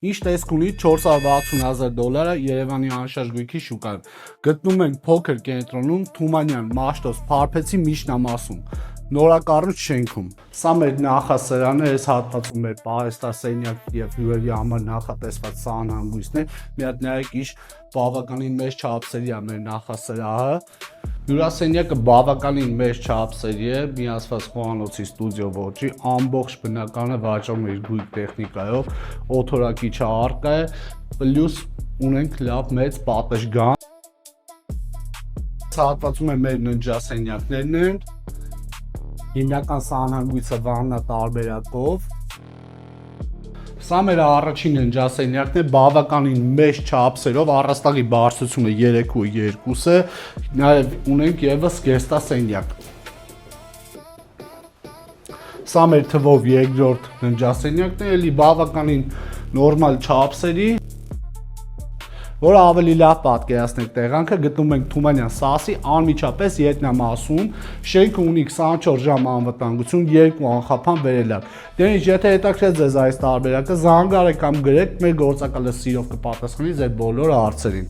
Ինչ տեսք ունի $460,000 Երևանի անշարժ գույքի շուկայում։ Գտնում ենք փոքր կենտրոնում Թումանյան Մաշտոց Փարփեցի միջնամասում։ Նորակառույց շենքում։ Սա մեր նախասրանը, այս հատվածում մեր պահեստասենյակ եւ հյուրերի համար նախատեսված սահնանգույցն է։ Մի հատ նայեք, ինչ բավականին մեծ չափսերի է մեր նախասրահը։ Հյուրասենյակը բավականին մեծ չափսերի է, միացված խոհանոցի ստուդիո ոճի, ամբողջ բնականը վաճառում է իր գույք տեխնիկայով, օթորակիչը առկա է, պլյուս ունենք լավ մեծ պատշգամբ։ Հատվածում է մեր ննջասենյակներն են։ Հիմնական սահնանգույցը վաննա տարբերակով։ Սա մեր առաջին ննջասենյակն է, բավականին մեծ չափսերով, առաստաղի բարձրությունը 3.2 է, նաև ունենք ևս գեստասենյակ։ Սա մեր թվով երկրորդ ննջասենյակն է, էլի բավականին նորմալ չափսերի, որը ավելի լավ պատկերացնենք տեղանքը, գտնում ենք Թումանյան Սասի անմիջապես ետնամասում, շենքը ունի 24 ժամ անվտանգություն, 2 անխափան վերելակ։ Դե ինչ, եթե հետաքրքրեց ձեզ այս տարբերակը, զանգարեք կամ գրեք, մեր գործակալը սիրով կպատասխանի ձեր բոլոր հարցերին։